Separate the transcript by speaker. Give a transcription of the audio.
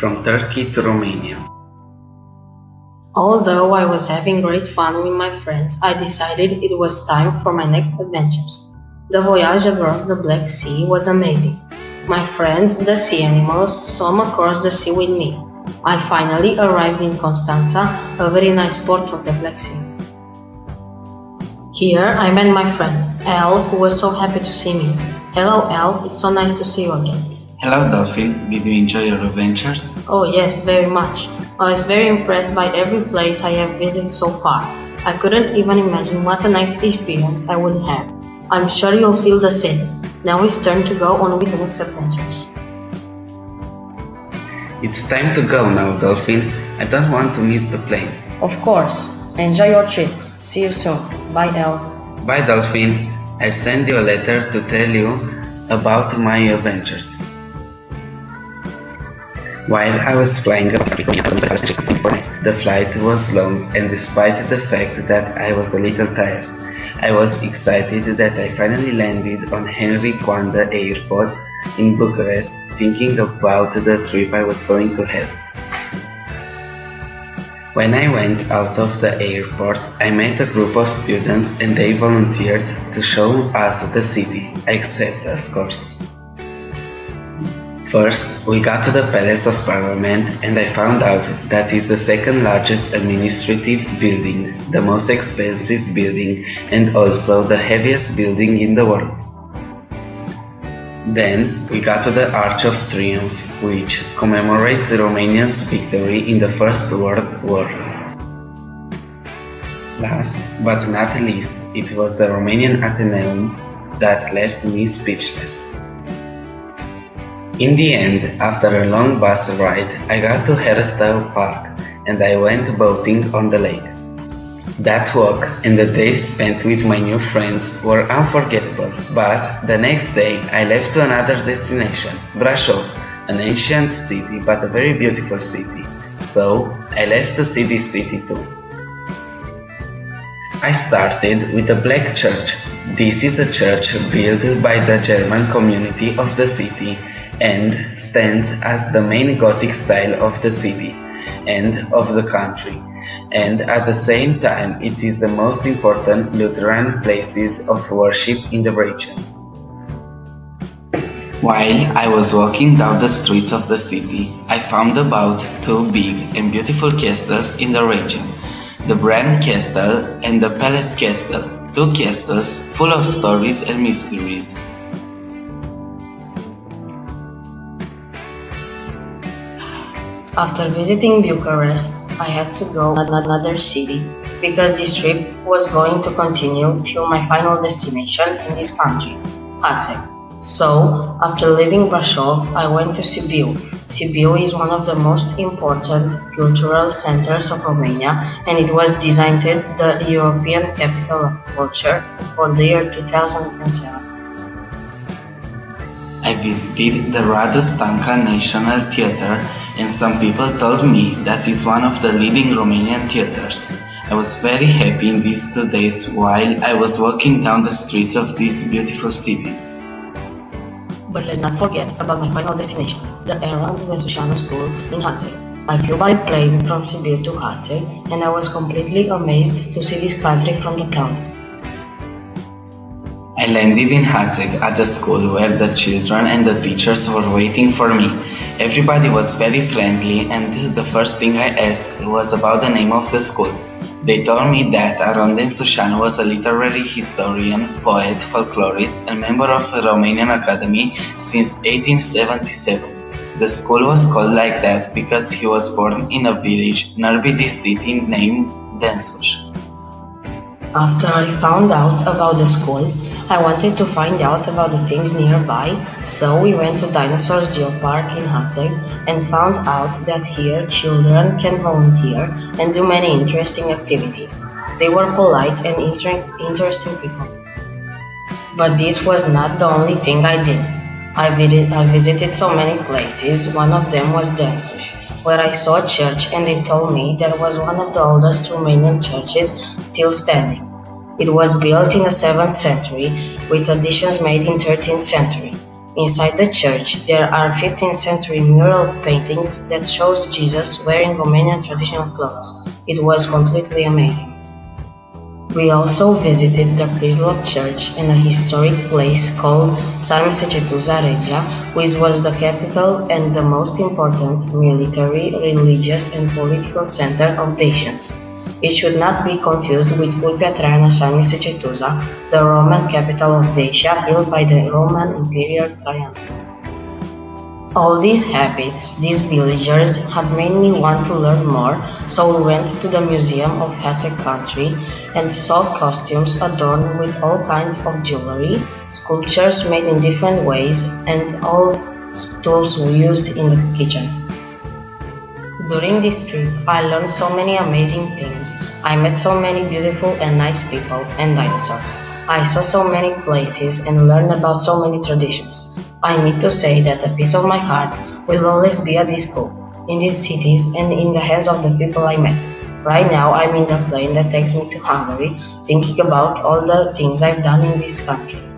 Speaker 1: from Turkey to Romania.
Speaker 2: Although I was having great fun with my friends, I decided it was time for my next adventures. The voyage across the Black Sea was amazing. My friends, the sea animals, swam across the sea with me. I finally arrived in Constanța, a very nice port of the Black Sea. Here I met my friend, Elle, who was so happy to see me. Hello Elle, it's so nice to see you again.
Speaker 1: Hello Dolphin, did you enjoy your adventures?
Speaker 2: Oh yes, very much. I was very impressed by every place I have visited so far. I couldn't even imagine what a nice experience I would have. I'm sure you'll feel the same. Now it's time to go on with the next adventures.
Speaker 1: It's time to go now, Dolphin. I don't want to miss the plane.
Speaker 2: Of course. Enjoy your trip. See you soon. Bye, Elle.
Speaker 1: Bye, Dolphin. I'll send you a letter to tell you about my adventures. While I was flying up the flight was long, and despite the fact that I was a little tired, I was excited that I finally landed on Henry Coandă Airport in Bucharest, thinking about the trip I was going to have. When I went out of the airport, I met a group of students and they volunteered to show us the city, except of course. First, we got to the Palace of Parliament and I found out that it's the second largest administrative building, the most expensive building and also the heaviest building in the world. Then, we got to the Arch of Triumph, which commemorates Romania's victory in the First World War. Last but not least, it was the Romanian Athenaeum that left me speechless. In the end, after a long bus ride, I got to Hairstyle Park and I went boating on the lake. That walk and the days spent with my new friends were unforgettable, but the next day I left to another destination, Brașov, an ancient city but a very beautiful city, so I left to see this city too. I started with the Black Church. This is a church built by the German community of the city and stands as the main Gothic style of the city and of the country, and at the same time it is the most important Lutheran places of worship in the region. While I was walking down the streets of the city, I found about two big and beautiful castles in the region, the Bran Castle and the Palace Castle, two castles full of stories and mysteries.
Speaker 2: After visiting Bucharest, I had to go to another city because this trip was going to continue till my final destination in this country, Hațeg. So, after leaving Brașov, I went to Sibiu. Sibiu is one of the most important cultural centers of Romania and it was designated the European Capital of Culture for the year 2007.
Speaker 1: I visited the Radu Stanca National Theatre and some people told me that it's one of the leading Romanian theaters. I was very happy in these 2 days while I was walking down the streets of these beautiful cities.
Speaker 2: But let's not forget about my final destination, the Aaron Nesușanu School in Hațeg. I flew by plane from Sibiu to Hațeg and I was completely amazed to see this country from the clouds.
Speaker 1: I landed in Hațeg at a school where the children and the teachers were waiting for me. Everybody was very friendly and the first thing I asked was about the name of the school. They told me that Aaron Nesușanu was a literary historian, poet, folklorist and member of the Romanian Academy since 1877. The school was called like that because he was born in a village near this city named Densuș.
Speaker 2: After I found out about the school, I wanted to find out about the things nearby, so we went to Dinosaurs Geopark in Hațeg and found out that here children can volunteer and do many interesting activities. They were polite and interesting people. But this was not the only thing I did. I visited so many places, one of them was Densuș, where I saw a church and they told me that was one of the oldest Romanian churches still standing. It was built in the 7th century, with additions made in 13th century. Inside the church, there are 15th century mural paintings that shows Jesus wearing Romanian traditional clothes. It was completely amazing. We also visited the Prislop Church and a historic place called Sarmisegetuza Regia, which was the capital and the most important military, religious and political center of Dacians. It should not be confused with Ulpia Traiana Sarmisegetuza, the Roman capital of Dacia built by the Roman Emperor Trajan. All these habits, these villagers, had made me want to learn more, so we went to the Museum of Hatzek Country and saw costumes adorned with all kinds of jewelry, sculptures made in different ways, and all tools we used in the kitchen. During this trip, I learned so many amazing things. I met so many beautiful and nice people and dinosaurs. I saw so many places and learned about so many traditions. I need to say that a piece of my heart will always be at this school, in these cities, and in the hands of the people I met. Right now, I'm in the plane that takes me to Hungary, thinking about all the things I've done in this country.